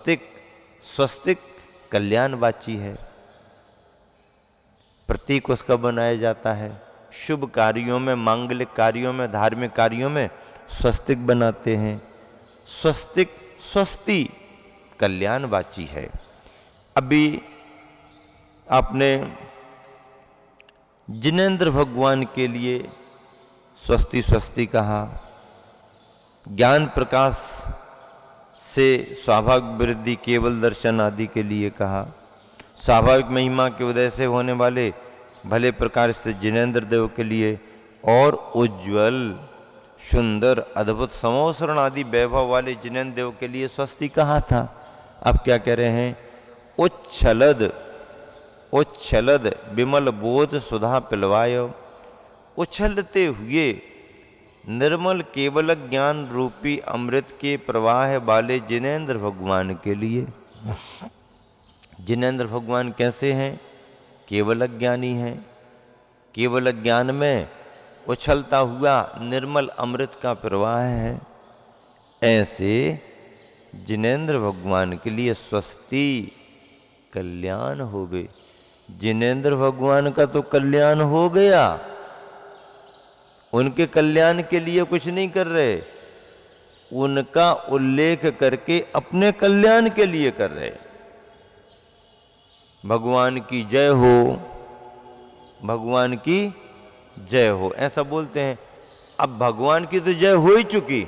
स्वस्तिक, स्वस्तिक कल्याणवाची है, प्रतीक उसका बनाया जाता है। शुभ कार्यों में, मांगलिक कार्यों में, धार्मिक कार्यों में स्वस्तिक बनाते हैं। स्वस्तिक, स्वस्ति कल्याणवाची है। अभी आपने जिनेंद्र भगवान के लिए स्वस्ति स्वस्ति कहा, ज्ञान प्रकाश से स्वाभाविक वृद्धि, केवल दर्शन आदि के लिए कहा, स्वाभाविक महिमा के उदय से होने वाले भले प्रकार से जिनेंद्र देव के लिए, और उज्ज्वल, सुंदर, अद्भुत, समोसरण आदि वैभव वाले जिनेंद्र देव के लिए स्वस्ति कहा था। अब क्या कह रहे हैं? उच्छलद, उच्छलद विमल बोध सुधा पिलवाय, उछलते हुए निर्मल केवल ज्ञान रूपी अमृत के प्रवाह वाले जिनेंद्र भगवान के लिए। जिनेंद्र भगवान कैसे हैं? केवल ज्ञानी हैं, केवल ज्ञान में उछलता हुआ निर्मल अमृत का प्रवाह है। ऐसे जिनेंद्र भगवान के लिए स्वस्ति, कल्याण हो गए। जिनेंद्र भगवान का तो कल्याण हो गया, उनके कल्याण के लिए कुछ नहीं कर रहे, उनका उल्लेख करके अपने कल्याण के लिए कर रहे। भगवान की जय हो, भगवान की जय हो, ऐसा बोलते हैं। अब भगवान की तो जय हो ही चुकी,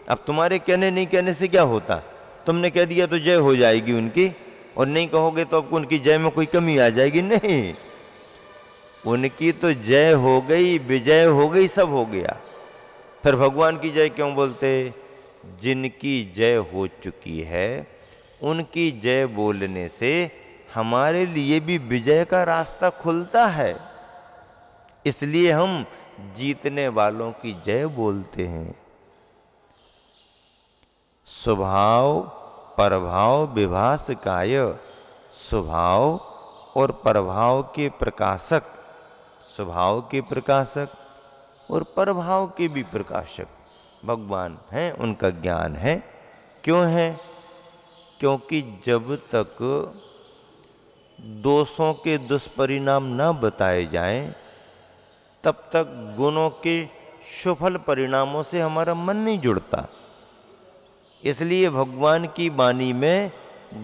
अब तुम्हारे कहने नहीं कहने से क्या होता? तुमने कह दिया तो जय हो जाएगी उनकी, और नहीं कहोगे तो आपको उनकी जय में कोई कमी आ जाएगी? नहीं, उनकी तो जय हो गई, विजय हो गई, सब हो गया। फिर भगवान की जय क्यों बोलते? जिनकी जय हो चुकी है उनकी जय बोलने से हमारे लिए भी विजय का रास्ता खुलता है, इसलिए हम जीतने वालों की जय बोलते हैं। स्वभाव प्रभाव विभास काय, स्वभाव और प्रभाव के प्रकाशक, स्वभाव के प्रकाशक और प्रभाव के भी प्रकाशक भगवान हैं, उनका ज्ञान है। क्यों है? क्योंकि जब तक दोषों के दुष्परिणाम न बताए जाएं, तब तक गुणों के सफल परिणामों से हमारा मन नहीं जुड़ता। इसलिए भगवान की वाणी में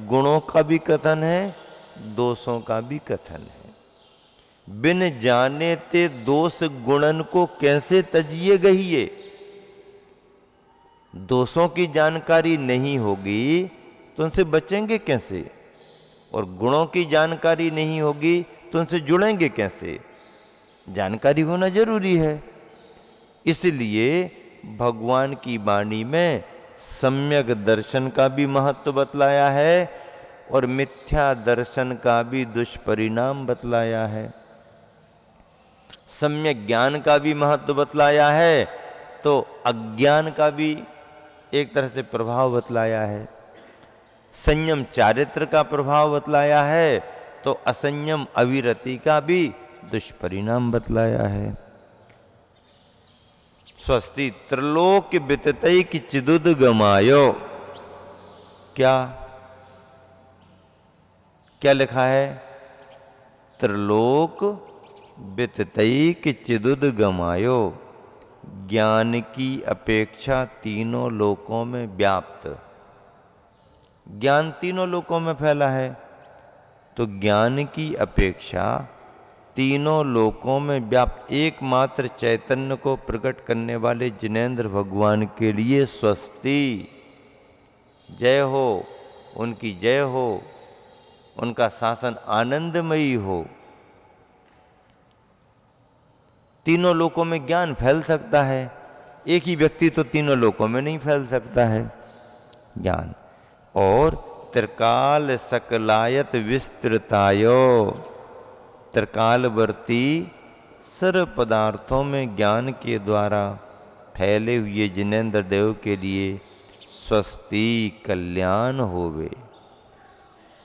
गुणों का भी कथन है, दोषों का भी कथन है। बिन जाने ते दोष गुणन को कैसे तजिए गहिए। दोषों की जानकारी नहीं होगी तो उनसे बचेंगे कैसे, और गुणों की जानकारी नहीं होगी तो उनसे जुड़ेंगे कैसे? जानकारी होना जरूरी है। इसलिए भगवान की वाणी में सम्यक दर्शन का भी महत्व बतलाया है और मिथ्या दर्शन का भी दुष्परिणाम बतलाया है। सम्यक ज्ञान का भी महत्व बतलाया है तो अज्ञान का भी एक तरह से प्रभाव बतलाया है। संयम चारित्र का प्रभाव बतलाया है तो असंयम अविरति का भी दुष्परिणाम बतलाया है। स्वस्ति त्रिलोक विततै की चिदुद गमायो। क्या क्या लिखा है? त्रिलोक विततै की चिदुद गमायो, ज्ञान की अपेक्षा तीनों लोकों में व्याप्त। ज्ञान तीनों लोकों में फैला है, तो ज्ञान की अपेक्षा तीनों लोकों में व्याप्त एकमात्र चैतन्य को प्रकट करने वाले जिनेंद्र भगवान के लिए स्वस्ति, जय हो, उनकी जय हो, उनका शासन आनंदमयी हो। तीनों लोकों में ज्ञान फैल सकता है, एक ही व्यक्ति तो तीनों लोकों में नहीं फैल सकता है ज्ञान। और त्रिकाल सकलायत विस्तृतायो, त्रिकालवर्ती सर्व पदार्थों में ज्ञान के द्वारा फैले हुए जिनेंद्र देव के लिए स्वस्ति, कल्याण होवे।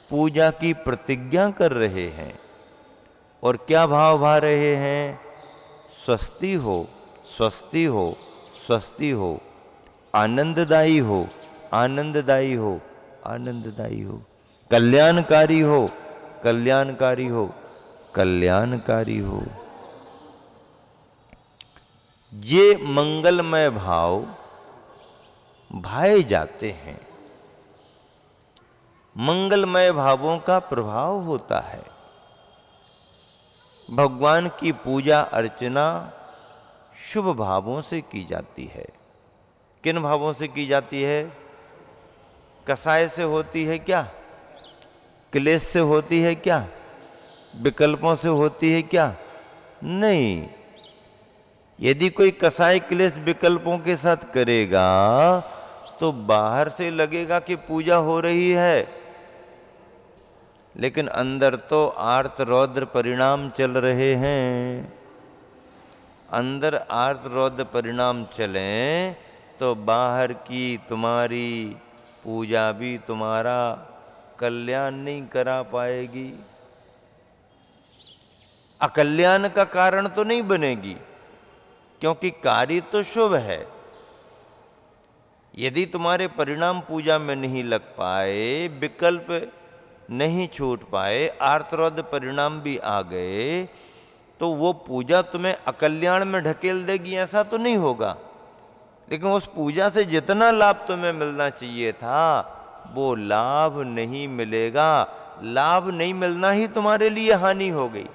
पूजा की प्रतिज्ञा कर रहे हैं और क्या भाव भा रहे हैं? स्वस्ति हो, स्वस्ति हो, स्वस्ति हो, आनंददायी हो, आनंददायी हो। आनंददायी हो, कल्याणकारी हो, कल्याणकारी हो, कल्याणकारी हो। ये मंगलमय भाव भाए जाते हैं, मंगलमय भावों का प्रभाव होता है। भगवान की पूजा अर्चना शुभ भावों से की जाती है। किन भावों से की जाती है? कसाय से होती है क्या? क्लेश से होती है क्या? विकल्पों से होती है क्या? नहीं। यदि कोई कसाय क्लेश विकल्पों के साथ करेगा तो बाहर से लगेगा कि पूजा हो रही है, लेकिन अंदर तो आर्त रौद्र परिणाम चल रहे हैं। अंदर आर्त रौद्र परिणाम चलें तो बाहर की तुम्हारी पूजा भी तुम्हारा कल्याण नहीं करा पाएगी, अकल्याण का कारण तो नहीं बनेगी, क्योंकि कार्य तो शुभ है। यदि तुम्हारे परिणाम पूजा में नहीं लग पाए, विकल्प नहीं छूट पाए, आर्तरौद्र परिणाम भी आ गए, तो वो पूजा तुम्हें अकल्याण में ढकेल देगी, ऐसा तो नहीं होगा। लेकिन उस पूजा से जितना लाभ तुम्हें मिलना चाहिए था वो लाभ नहीं मिलेगा। लाभ नहीं मिलना ही तुम्हारे लिए हानि हो गई।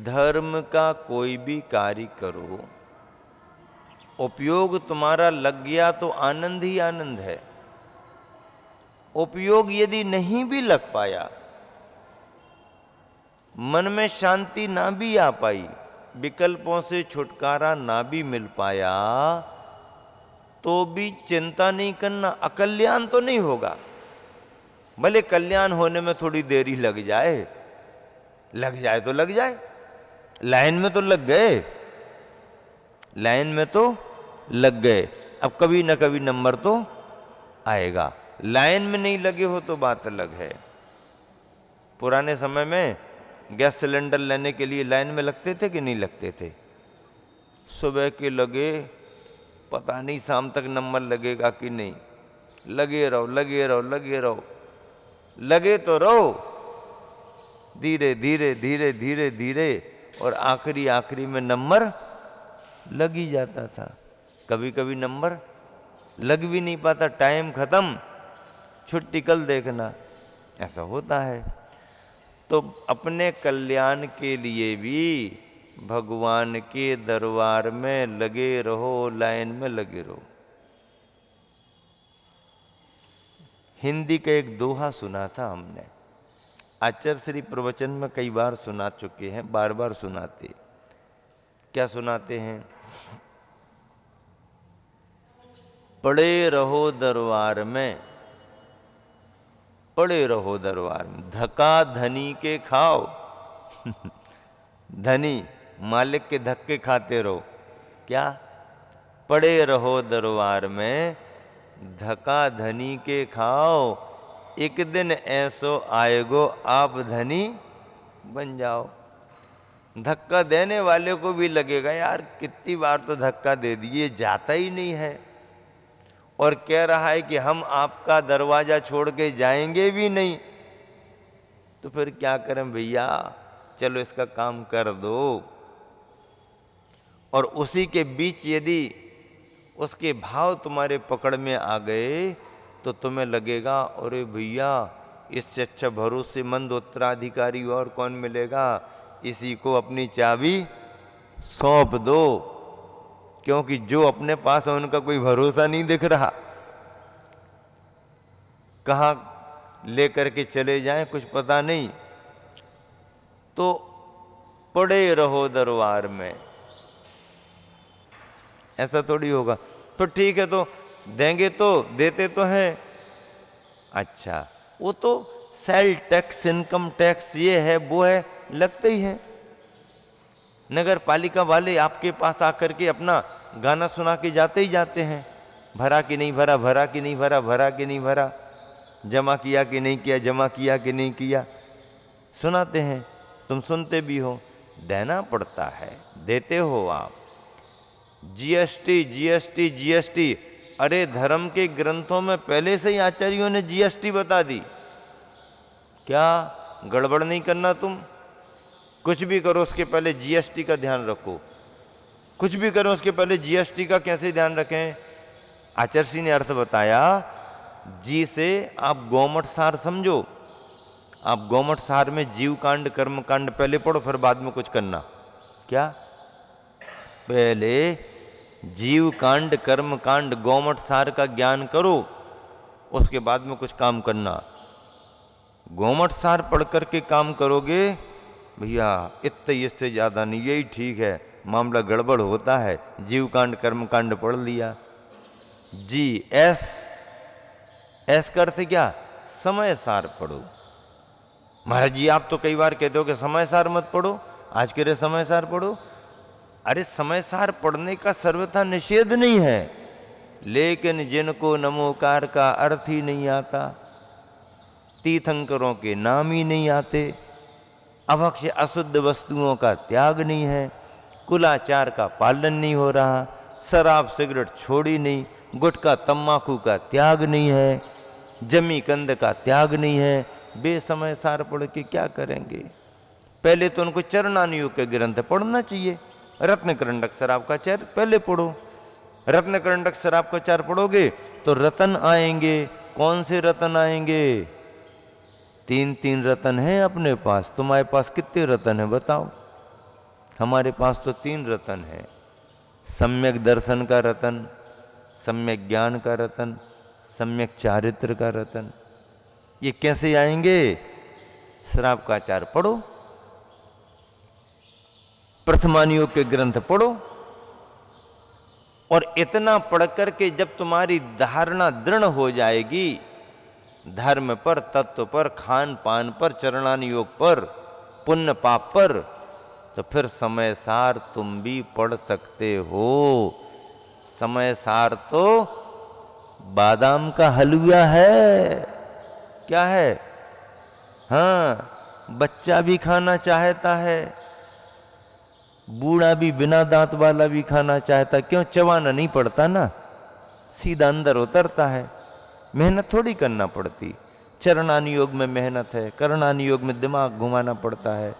धर्म का कोई भी कार्य करो, उपयोग तुम्हारा लग गया तो आनंद ही आनंद है। उपयोग यदि नहीं भी लग पाया, मन में शांति ना भी आ पाई, विकल्पों से छुटकारा ना भी मिल पाया, तो भी चिंता नहीं करना, अकल्याण तो नहीं होगा। भले कल्याण होने में थोड़ी देरी लग जाए तो लग जाए, लाइन में तो लग गए, लाइन में तो लग गए। अब कभी ना कभी नंबर तो आएगा। लाइन में नहीं लगे हो तो बात अलग है। पुराने समय में गैस सिलेंडर लेने के लिए लाइन में लगते थे कि नहीं लगते थे? सुबह के लगे, पता नहीं शाम तक नंबर लगेगा कि नहीं। लगे रहो, लगे रहो, लगे रहो, लगे तो रहो, धीरे धीरे धीरे धीरे धीरे, और आखिरी में नंबर लग ही जाता था। कभी कभी नंबर लग भी नहीं पाता, टाइम खत्म, छुट्टी कल देखना, ऐसा होता है। तो अपने कल्याण के लिए भी भगवान के दरबार में लगे रहो, लाइन में लगे रहो। हिंदी का एक दोहा सुना था हमने, आचार्य श्री प्रवचन में कई बार सुना चुके हैं, बार बार सुनाते। क्या सुनाते हैं? पड़े रहो दरबार में, पड़े रहो दरबार में, धक्का धनी के खाओ। धनी मालिक के धक्के खाते रहो। क्या? पड़े रहो दरबार में, धक्का धनी के खाओ, एक दिन ऐसो आएगो आप धनी बन जाओ। धक्का देने वाले को भी लगेगा यार कितनी बार तो धक्का दे दिए, जाता ही नहीं है, और कह रहा है कि हम आपका दरवाजा छोड़ के जाएंगे भी नहीं। तो फिर क्या करें भैया, चलो इसका काम कर दो। और उसी के बीच यदि उसके भाव तुम्हारे पकड़ में आ गए तो तुम्हें लगेगा अरे भैया इससे अच्छा भरोसेमंद उत्तराधिकारी और कौन मिलेगा, इसी को अपनी चाबी सौंप दो। क्योंकि जो अपने पास है उनका कोई भरोसा नहीं दिख रहा, कहाँ लेकर के चले जाएं कुछ पता नहीं। तो पड़े रहो दरबार में, ऐसा थोड़ी होगा। तो ठीक है, तो देंगे तो देते तो हैं। अच्छा, वो तो सेल टैक्स, इनकम टैक्स, ये है वो है, लगते ही है। नगर पालिका वाले आपके पास आकर के अपना गाना सुना के जाते ही जाते हैं, भरा कि नहीं भरा, भरा कि नहीं भरा, भरा कि नहीं भरा, जमा किया कि नहीं किया, जमा किया कि नहीं किया, सुनाते हैं। तुम सुनते भी हो, देना पड़ता है, देते हो आप। जीएसटी जीएसटी जीएसटी, अरे धर्म के ग्रंथों में पहले से ही आचार्यों ने जीएसटी बता दी। क्या गड़बड़ नहीं करना, तुम कुछ भी करो उसके पहले जीएसटी का ध्यान रखो, कुछ भी करो उसके पहले जीएसटी का कैसे ध्यान रखें। आचार्य श्री ने अर्थ बताया, जी से आप गौमठ सार समझो। आप गौमठ सार में जीव कांड कर्म कांड पहले पढ़ो, फिर बाद में कुछ करना। क्या? पहले जीव कांड कर्म कांड गौमठ सार का ज्ञान करो, उसके बाद में कुछ काम करना। गौमठ सार पढ़ करके काम करोगे भैया, इतने इससे ज्यादा नहीं, यही ठीक है, मामला गड़बड़ होता है। जीव कांड कर्म कांड पढ़ लिया। जी एस का अर्थ क्या? समय सार पढ़ो। महाराज जी आप तो कई बार कहते हो कि समय सार मत पढ़ो, आज के रे समय सार पढ़ो। अरे समय सार पढ़ने का सर्वथा निषेध नहीं है, लेकिन जिनको नमोकार का अर्थ ही नहीं आता, तीर्थंकरों के नाम ही नहीं आते, अभक्ष्य अशुद्ध वस्तुओं का त्याग नहीं है, कुलाचार का पालन नहीं हो रहा, शराब सिगरेट छोड़ी नहीं, गुटखा तम्बाकू का त्याग नहीं है, जमी कंद का त्याग नहीं है, बेसमय सार पढ़ के क्या करेंगे? पहले तो उनको चरणानुयोग के ग्रंथ पढ़ना चाहिए। रत्न करंडक शराब का चार पहले पढ़ो। रत्न करंडक शराब का चार पढ़ोगे तो रतन आएंगे। कौन से रतन आएंगे? 3 रतन हैं अपने पास। तुम्हारे पास कितने रतन है बताओ? हमारे पास तो 3 रतन है। सम्यक दर्शन का रतन, सम्यक ज्ञान का रतन, सम्यक चारित्र का रतन। ये कैसे आएंगे? शराब का आचार पढ़ो, प्रथमानुयोग के ग्रंथ पढ़ो, और इतना पढ़ करके जब तुम्हारी धारणा दृढ़ हो जाएगी धर्म पर, तत्व पर, खान पान पर, चरणानुयोग पर, पुण्य पाप पर, तो फिर समय सार तुम भी पढ़ सकते हो। समय सार तो बादाम का हलवा है। क्या है? हाँ, बच्चा भी खाना चाहता है, बूढ़ा भी बिना दांत वाला भी खाना चाहता। क्यों? चबाना नहीं पड़ता ना, सीधा अंदर उतरता है, मेहनत थोड़ी करना पड़ती। चरणानुयोग में मेहनत है, करणानुयोग में दिमाग घुमाना पड़ता है,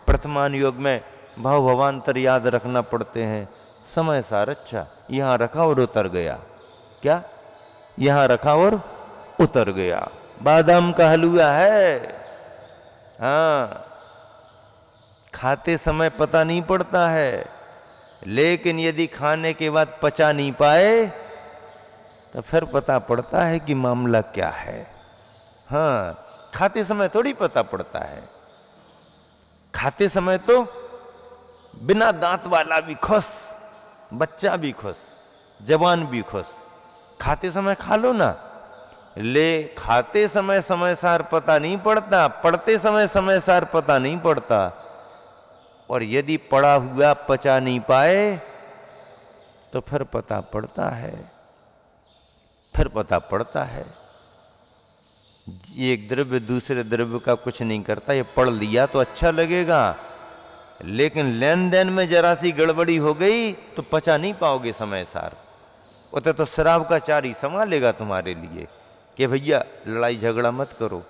प्रथमानुयोग में भाव भवांतर याद रखना पड़ते हैं। समय सार अच्छा, यहां रखा और उतर गया। क्या? यहां रखा और उतर गया। बादाम का हलवा है। हाँ, खाते समय पता नहीं पड़ता है, लेकिन यदि खाने के बाद पचा नहीं पाए तो फिर पता पड़ता है कि मामला क्या है। हाँ, खाते समय थोड़ी पता पड़ता है। खाते समय तो बिना दांत वाला भी खुश, बच्चा भी खुश, जवान भी खुश। खाते समय खा लो ना। ले खाते समय समय सार पता नहीं पड़ता, पढ़ते समय समय सार पता नहीं पड़ता, और यदि पड़ा हुआ पचा नहीं पाए तो फिर पता पड़ता है, फिर पता पड़ता है। एक द्रव्य दूसरे द्रव्य का कुछ नहीं करता। ये पढ़ लिया तो अच्छा लगेगा, लेकिन लेन देन में जरा सी गड़बड़ी हो गई तो पचा नहीं पाओगे समय सार। उते तो शराब का चार ही संभालेगा तुम्हारे लिए कि भैया लड़ाई झगड़ा मत करो।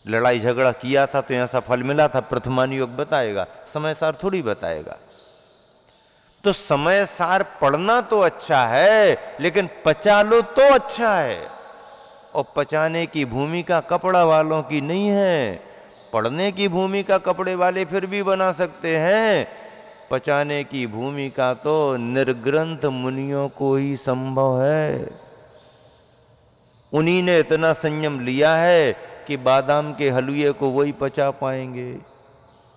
लड़ाई झगड़ा किया था तो ऐसा फल मिला था, प्रथमानुयोग बताएगा, समय सार थोड़ी बताएगा। तो समय सार पढ़ना तो अच्छा है, लेकिन पचा लो तो अच्छा है। और पचाने की भूमिका कपड़ा वालों की नहीं है, पढ़ने की भूमिका कपड़े वाले फिर भी बना सकते हैं। पचाने की भूमिका तो निर्ग्रंथ मुनियों को ही संभव है। उन्हीं ने इतना संयम लिया है कि बादाम के हलवे को वही पचा पाएंगे।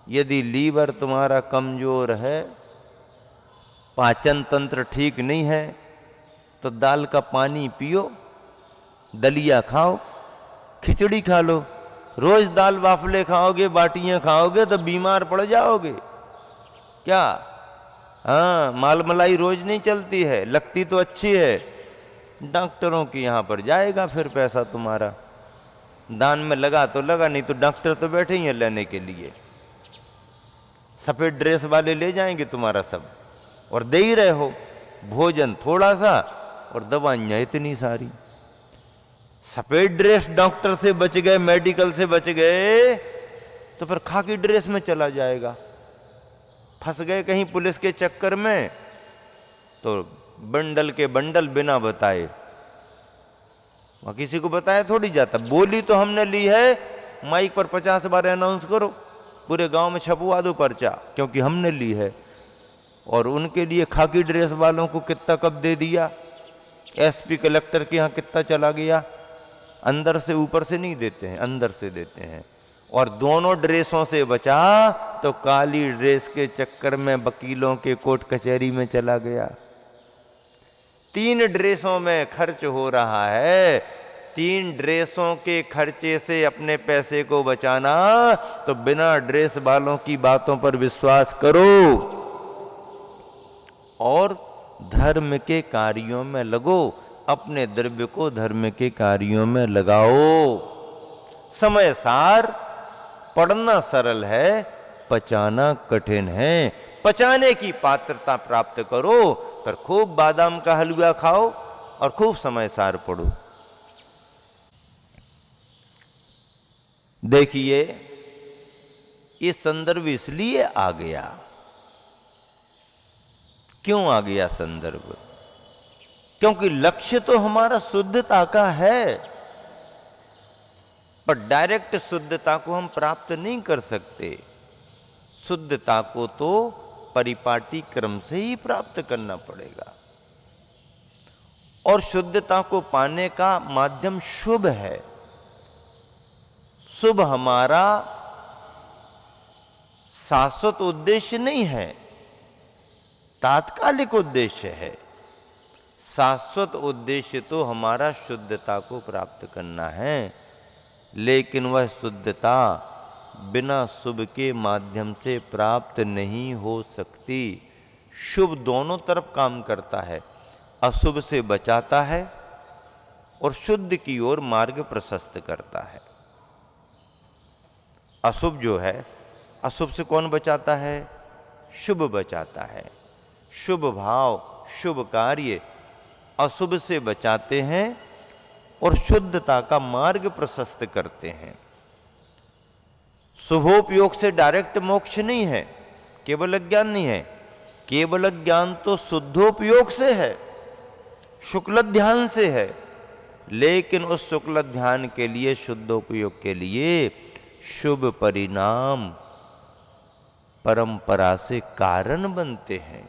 यदि लीवर तुम्हारा कमजोर है, पाचन तंत्र ठीक नहीं है, तो दाल का पानी पियो, दलिया खाओ, खिचड़ी खा लो। रोज दाल वाफले खाओगे, बाटियां खाओगे तो बीमार पड़ जाओगे। क्या? हाँ, माल मलाई रोज नहीं चलती है, लगती तो अच्छी है। डॉक्टरों के यहां पर जाएगा फिर पैसा तुम्हारा। दान में लगा तो लगा, नहीं तो डॉक्टर तो बैठे ही हैं लेने के लिए। सफेद ड्रेस वाले ले जाएंगे तुम्हारा सब, और दे ही रहे हो। भोजन थोड़ा सा और दवाइयाँ इतनी सारी। सफेद ड्रेस डॉक्टर से बच गए, मेडिकल से बच गए, तो फिर खाकी ड्रेस में चला जाएगा। फंस गए कहीं पुलिस के चक्कर में तो बंडल के बंडल बिना बताए, वहां किसी को बताया थोड़ी जाता। बोली तो हमने ली है, माइक पर 50 बार अनाउंस करो, पूरे गांव में छपवा दो पर्चा, क्योंकि हमने ली है। और उनके लिए खाकी ड्रेस वालों को कितना कब दे दिया, एसपी कलेक्टर के यहाँ कितना चला गया। अंदर से ऊपर से नहीं देते हैं, अंदर से देते हैं। और दोनों ड्रेसों से बचा तो काली ड्रेस के चक्कर में वकीलों के कोर्ट कचहरी में चला गया। 3 ड्रेसों में खर्च हो रहा है। 3 ड्रेसों के खर्चे से अपने पैसे को बचाना, तो बिना ड्रेस वालों की बातों पर विश्वास करो और धर्म के कार्यों में लगो। अपने द्रव्य को धर्म के कार्यों में लगाओ। समय सार पढ़ना सरल है, पचाना कठिन है। पचाने की पात्रता प्राप्त करो, पर खूब बादाम का हलवा खाओ और खूब समय सार पढ़ो। देखिए, ये संदर्भ इसलिए आ गया, क्यों आ गया संदर्भ? क्योंकि लक्ष्य तो हमारा शुद्धता का है, पर डायरेक्ट शुद्धता को हम प्राप्त नहीं कर सकते। शुद्धता को तो परिपाटी क्रम से ही प्राप्त करना पड़ेगा। और शुद्धता को पाने का माध्यम शुभ है। शुभ हमारा शाश्वत उद्देश्य नहीं है, तात्कालिक उद्देश्य है। शाश्वत उद्देश्य तो हमारा शुद्धता को प्राप्त करना है, लेकिन वह शुद्धता बिना शुभ के माध्यम से प्राप्त नहीं हो सकती। शुभ दोनों तरफ काम करता है, अशुभ से बचाता है और शुद्ध की ओर मार्ग प्रशस्त करता है। अशुभ जो है, अशुभ से कौन बचाता है? शुभ बचाता है। शुभ भाव, शुभ कार्य अशुभ से बचाते हैं और शुद्धता का मार्ग प्रशस्त करते हैं। शुभोपयोग से डायरेक्ट मोक्ष नहीं है, केवल ज्ञान नहीं है। केवल ज्ञान तो शुद्धोपयोग से है, शुक्ल ध्यान से है। लेकिन उस शुक्ल ध्यान के लिए, शुद्धोपयोग के लिए शुभ परिणाम परंपरा से कारण बनते हैं।